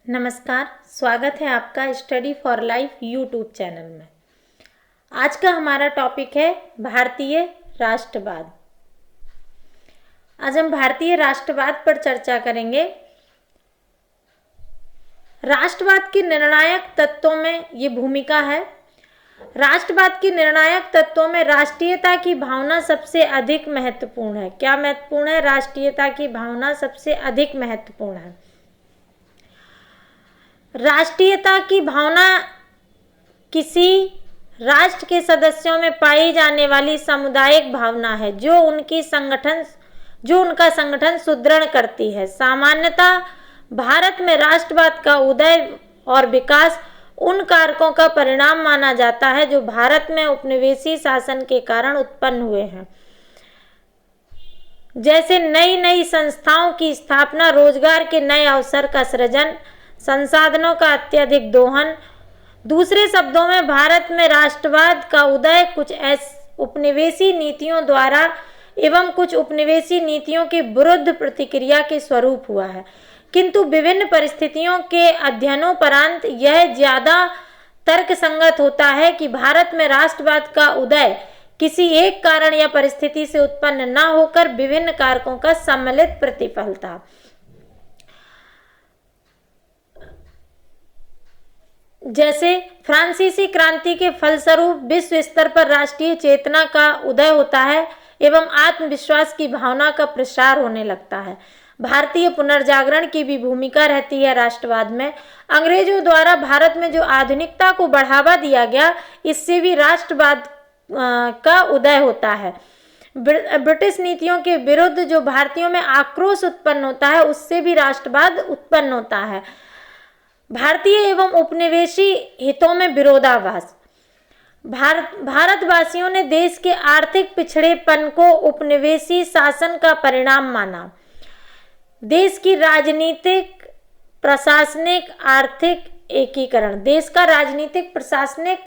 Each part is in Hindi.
नमस्कार, स्वागत है आपका study for life YouTube channel में। आज का हमारा टॉपिक है भारतीय राष्ट्रवाद। आज हम भारतीय राष्ट्रवाद पर चर्चा करेंगे। राष्ट्रवाद के निर्णायक तत्वों में ये भूमिका है। राष्ट्रवाद के निर्णायक तत्वों में राष्ट्रीयता की भावना सबसे अधिक महत्वपूर्ण है। क्या महत्वपूर्ण है? राष्ट्रीयता की भावना सबसे अधिक महत्वपूर्ण है। राष्ट्रीयता की भावना किसी राष्ट्र के सदस्यों में पाई जाने वाली सामुदायिक भावना है जो उनका संगठन सुदृढ़ करती है। सामान्यतः भारत में राष्ट्रवाद का उदय और विकास उन कारकों का परिणाम माना जाता है जो भारत में उपनिवेशी शासन के कारण उत्पन्न हुए हैं, जैसे नई नई संस्थाओं की स्थापना, रोजगार के नए अवसर का सृजन, संसाधनों का अत्यधिक दोहन। दूसरे शब्दों में भारत में राष्ट्रवाद का उदय कुछ उपनिवेशी नीतियों द्वारा एवं कुछ उपनिवेशी नीतियों के विरुद्ध प्रतिक्रिया के स्वरूप हुआ है, किंतु विभिन्न परिस्थितियों के अध्ययनोपरांत यह ज्यादा तर्कसंगत होता है कि भारत में राष्ट्रवाद का उदय किसी एक कारण या परिस्थिति से उत्पन्न न होकर विभिन्न कारकों का सम्मिलित प्रतिफल था। जैसे फ्रांसीसी क्रांति के फलस्वरूप विश्व स्तर पर राष्ट्रीय चेतना का उदय होता है एवं आत्मविश्वास की भावना का प्रसार होने लगता है। भारतीय पुनर्जागरण की भी भूमिका रहती है राष्ट्रवाद में। अंग्रेजों द्वारा भारत में जो आधुनिकता को बढ़ावा दिया गया, इससे भी राष्ट्रवाद का उदय होता है। ब्रिटिश नीतियों के विरुद्ध जो भारतीयों में आक्रोश उत्पन्न होता है, उससे भी राष्ट्रवाद उत्पन्न होता है। भारतीय एवं उपनिवेशी हितों में विरोधाभास। भारतवासियों ने देश के आर्थिक पिछड़ेपन को उपनिवेशी शासन का परिणाम माना। देश की राजनीतिक, प्रशासनिक, आर्थिक एकीकरण, देश का राजनीतिक, प्रशासनिक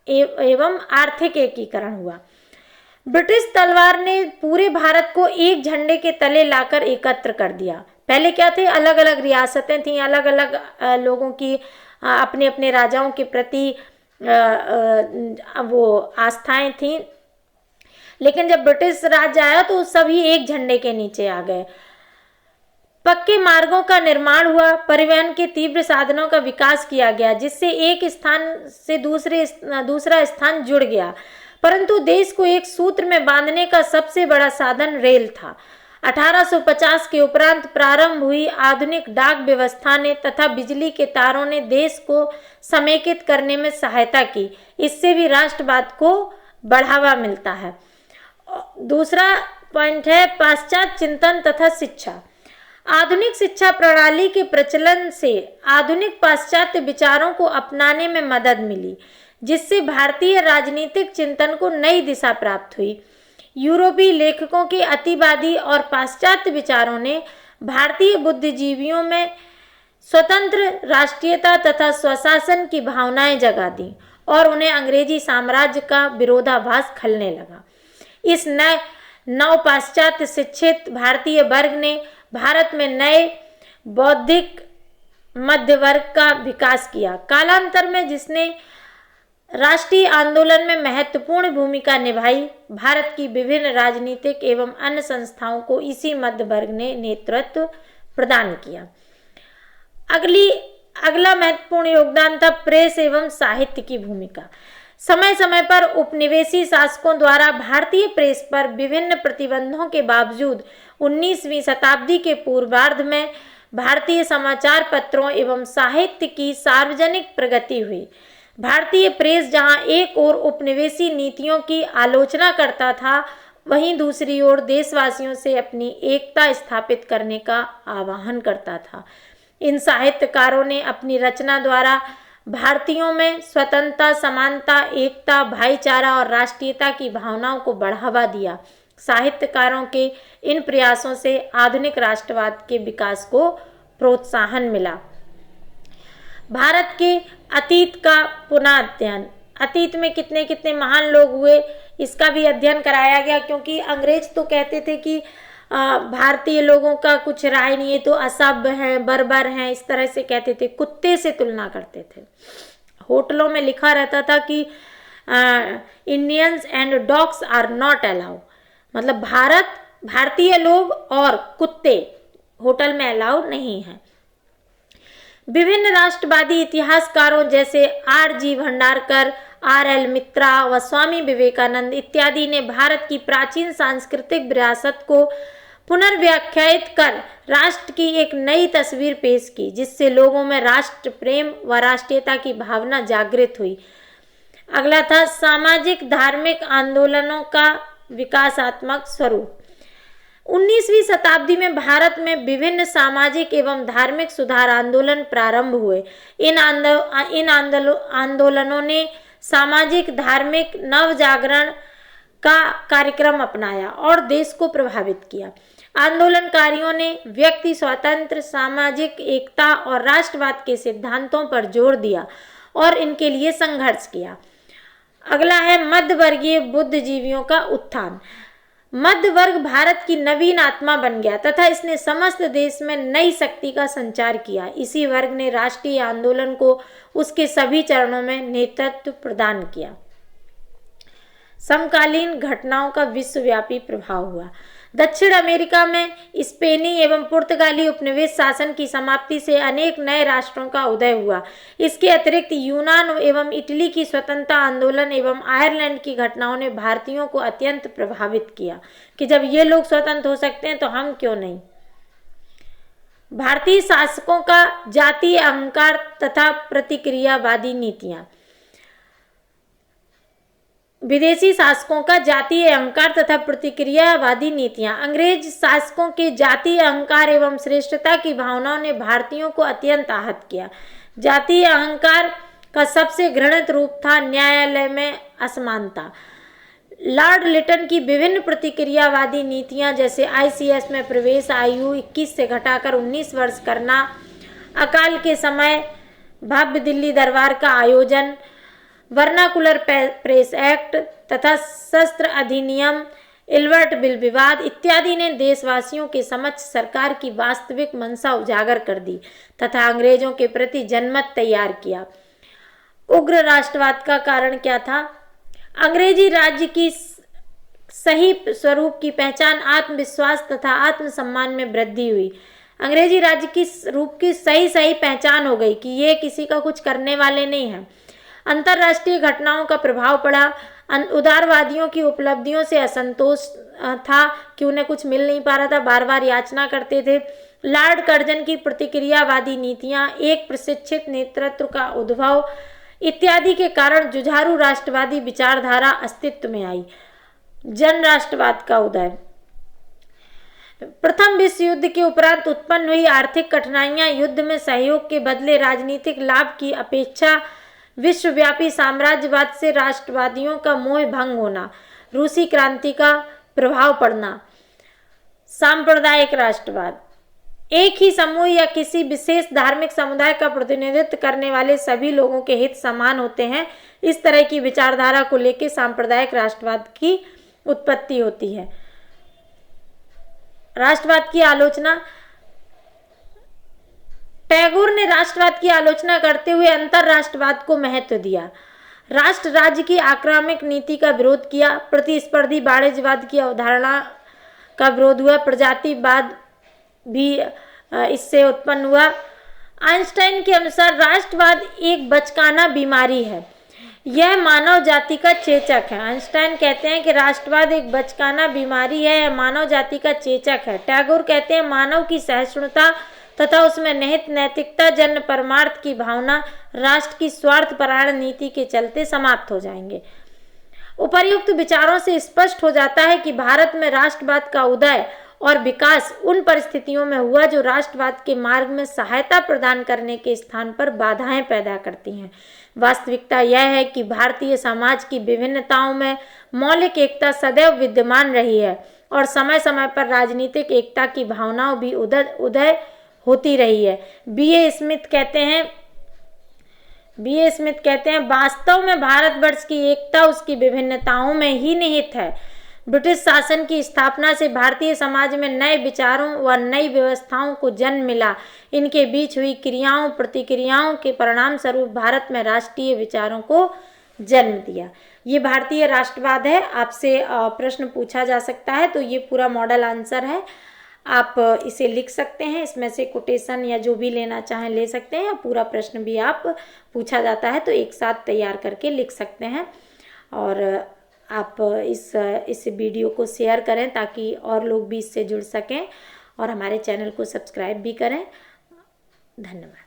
एवं आर्थिक एकीकरण हुआ। ब्रिटिश तलवार ने पूरे भारत को एक झंडे के तले लाकर एकत्र कर दिया। पहले क्या थे? अलग अलग रियासतें थीं, अलग अलग लोगों की अपने अपने राजाओं के प्रति वो आस्थाएं थीं, लेकिन जब ब्रिटिश राज आया तो सभी एक झंडे के नीचे आ गए। पक्के मार्गों का निर्माण हुआ, परिवहन के तीव्र साधनों का विकास किया गया, जिससे एक स्थान से दूसरा स्थान जुड़ गया। परंतु देश को एक सूत्र में बांधने का सबसे बड़ा साधन रेल था। 1850 के उपरांत प्रारंभ हुई आधुनिक डाक व्यवस्था ने तथा बिजली के तारों ने देश को समेकित करने में सहायता की। इससे भी राष्ट्रवाद को बढ़ावा मिलता है। दूसरा पॉइंट है पाश्चात्य चिंतन तथा शिक्षा। आधुनिक शिक्षा प्रणाली के प्रचलन से आधुनिक पाश्चात्य विचारों को अपनाने में मदद मिली, जिससे भारतीय राजनीतिक चिंतन को नई दिशा प्राप्त हुई। यूरोपीय लेखकों के अतिवादी और पाश्चात्य विचारों ने भारतीय बुद्धिजीवियों में स्वतंत्र राष्ट्रीयता तथा स्वशासन की भावनाएं जगा दी और उन्हें अंग्रेजी साम्राज्य का विरोधाभास खलने लगा। इस नव पाश्चात्य शिक्षित भारतीय वर्ग ने भारत में नए बौद्धिक मध्य वर्ग का विकास किया। कालांतर में जिसने राष्ट्रीय आंदोलन में महत्वपूर्ण भूमिका निभाई। भारत की विभिन्न राजनीतिक एवं अन्य संस्थाओं को इसी मध्य वर्ग ने नेतृत्व प्रदान किया। अगला महत्वपूर्ण योगदान था प्रेस एवं साहित्य की भूमिका। समय समय पर उपनिवेशी शासकों द्वारा भारतीय प्रेस पर विभिन्न प्रतिबंधों के बावजूद 19वीं शताब्दी के पूर्वार्ध में भारतीय समाचार पत्रों एवं साहित्य की सार्वजनिक प्रगति हुई। भारतीय प्रेस जहां एक ओर उपनिवेशी नीतियों की आलोचना करता था, वहीं दूसरी ओर देशवासियों से अपनी एकता स्थापित करने का आह्वान करता था। इन साहित्यकारों ने अपनी रचना द्वारा भारतीयों में स्वतंत्रता, समानता, एकता, भाईचारा और राष्ट्रीयता की भावनाओं को बढ़ावा दिया। साहित्यकारों के इन प्रयासों से आधुनिक राष्ट्रवाद के विकास को प्रोत्साहन मिला। भारत के अतीत का पुनः अध्ययन। अतीत में कितने कितने महान लोग हुए, इसका भी अध्ययन कराया गया, क्योंकि अंग्रेज तो कहते थे कि भारतीय लोगों का कुछ राय नहीं है तो असभ्य हैं, बर्बर हैं, इस तरह से कहते थे, कुत्ते से तुलना करते थे। होटलों में लिखा रहता था कि Indians and dogs are not allow, मतलब भारतीय लोग और कुत्ते होटल में अलाउ नहीं है। विभिन्न राष्ट्रवादी इतिहासकारों जैसे R.G. भंडारकर, R.L. मित्रा व स्वामी विवेकानंद इत्यादि ने भारत की प्राचीन सांस्कृतिक विरासत को पुनर्व्याख्यायित कर राष्ट्र की एक नई तस्वीर पेश की, जिससे लोगों में राष्ट्र प्रेम व राष्ट्रीयता की भावना जागृत हुई। अगला था सामाजिक धार्मिक आंदोलनों का विकासात्मक स्वरूप। 19वीं शताब्दी में भारत में विभिन्न सामाजिक एवं धार्मिक सुधार आंदोलन प्रारंभ हुए। इन आंदोलनों ने सामाजिक धार्मिक नवजागरण का कार्यक्रम अपनाया और देश को प्रभावित किया। आंदोलनकारियों ने व्यक्ति स्वातंत्र्य, सामाजिक एकता और राष्ट्रवाद के सिद्धांतों पर जोर दिया और इनके लिए संघर्ष किया। अगला है मध्यवर्गीय बुद्धिजीवियों का उत्थान। मध्य वर्ग भारत की नवीन आत्मा बन गया तथा इसने समस्त देश में नई शक्ति का संचार किया। इसी वर्ग ने राष्ट्रीय आंदोलन को उसके सभी चरणों में नेतृत्व प्रदान किया। समकालीन घटनाओं का विश्वव्यापी प्रभाव हुआ। दक्षिण अमेरिका में स्पेनी एवं पुर्तगाली उपनिवेश शासन की समाप्ति से अनेक नए राष्ट्रों का उदय हुआ। इसके अतिरिक्त यूनान एवं इटली की स्वतंत्रता आंदोलन एवं आयरलैंड की घटनाओं ने भारतीयों को अत्यंत प्रभावित किया कि जब ये लोग स्वतंत्र हो सकते हैं तो हम क्यों नहीं। भारतीय शासकों का जातीय अहंकार तथा प्रतिक्रियावादी नीतियां। विदेशी शासकों का जातीय अहंकार तथा प्रतिक्रियावादी नीतियां। अंग्रेज शासकों के जातीय अहंकार एवं श्रेष्ठता की भावनाओं ने भारतीयों को अत्यंत आहत किया। जातीय अहंकार का सबसे घृणित रूप था न्यायालय में असमानता। लॉर्ड लिटन की विभिन्न प्रतिक्रियावादी नीतियां जैसे ICS में प्रवेश आयु 21 से घटाकर 19 वर्ष करना, अकाल के समय भव्य दिल्ली दरबार का आयोजन, वर्नाकुलर प्रेस एक्ट तथा शस्त्र अधिनियम, इल्बर्ट बिल विवाद इत्यादि ने देशवासियों के समक्ष सरकार की वास्तविक मंशा उजागर कर दी तथा अंग्रेजों के प्रति जनमत तैयार किया। उग्र राष्ट्रवाद का कारण क्या था? अंग्रेजी राज्य की सही स्वरूप की पहचान आत्मविश्वास तथा आत्मसम्मान में वृद्धि हुई। अंग्रेजी राज्य की रूप की सही पहचान हो गई कि ये किसी का कुछ करने वाले नहीं हैं। अंतर्राष्ट्रीय घटनाओं का प्रभाव पड़ा। उदारवादियों की उपलब्धियों से असंतोष था कि उन्हें कुछ मिल नहीं पा रहा था, बार बार याचना करते थे। लॉर्ड कर्जन की प्रतिक्रियावादी नीतियां, एक प्रशिक्षित नेतृत्व का उद्भव इत्यादि के कारण जुझारू राष्ट्रवादी विचारधारा अस्तित्व में आई। जन राष्ट्रवाद का उदय। प्रथम विश्व युद्ध के उपरांत उत्पन्न हुई आर्थिक कठिनाइयां, युद्ध में सहयोग के बदले राजनीतिक लाभ की अपेक्षा विश्वव्यापी साम्राज्यवाद से राष्ट्रवादियों का मोह भंग होना, रूसी क्रांति का प्रभाव पड़ना, सांप्रदायिक राष्ट्रवाद। एक ही समूह या किसी विशेष धार्मिक समुदाय का प्रतिनिधित्व करने वाले सभी लोगों के हित समान होते हैं, इस तरह की विचारधारा को लेकर सांप्रदायिक राष्ट्रवाद की उत्पत्ति होती है। राष्ट्रवाद की आलोचना। टैगोर ने राष्ट्रवाद की आलोचना करते हुए अंतरराष्ट्रवाद को महत्व दिया। राष्ट्र राज्य की आक्रामक नीति का विरोध किया। प्रतिस्पर्धी वाणिज्यवाद की अवधारणा का विरोध हुआ। प्रजातिवाद भी इससे उत्पन्न हुआ। आइंस्टाइन के अनुसार राष्ट्रवाद एक बचकाना बीमारी है, यह मानव जाति का चेचक है। आइंस्टाइन कहते हैं कि राष्ट्रवाद एक बचकाना बीमारी है, यह मानव जाति का चेचक है। टैगोर कहते हैं मानव की सहिष्णुता तथा उसमें निहित नैतिकता जन्य परमार्थ की भावना राष्ट्र की स्वार्थपरायण नीति के चलते समाप्त हो जाएंगे। उपर्युक्त विचारों से स्पष्ट हो जाता है कि भारत में राष्ट्रवाद का उदय और विकास उन परिस्थितियों में हुआ जो राष्ट्रवाद के मार्ग में सहायता प्रदान करने के स्थान पर बाधाएं पैदा करती हैं। वास्तविकता यह है कि भारतीय समाज की विभिन्नताओं में मौलिक एकता सदैव विद्यमान रही है और समय समय पर राजनीतिक एकता की भावनाओं भी उदय होती रही है। B.A. स्मिथ कहते हैं वास्तव में भारतवर्ष की एकता उसकी विभिन्नताओं में ही निहित है। ब्रिटिश शासन की स्थापना से भारतीय समाज में नए विचारों व नई व्यवस्थाओं को जन्म मिला। इनके बीच हुई क्रियाओं प्रतिक्रियाओं के परिणाम स्वरूप भारत में राष्ट्रीय विचारों को जन्म दिया। ये भारतीय राष्ट्रवाद है। आपसे प्रश्न पूछा जा सकता है, तो ये पूरा मॉडल आंसर है। आप इसे लिख सकते हैं, इसमें से कोटेशन या जो भी लेना चाहें ले सकते हैं, या पूरा प्रश्न भी आप पूछा जाता है तो एक साथ तैयार करके लिख सकते हैं। और आप इस वीडियो को शेयर करें ताकि और लोग भी इससे जुड़ सकें, और हमारे चैनल को सब्सक्राइब भी करें। धन्यवाद।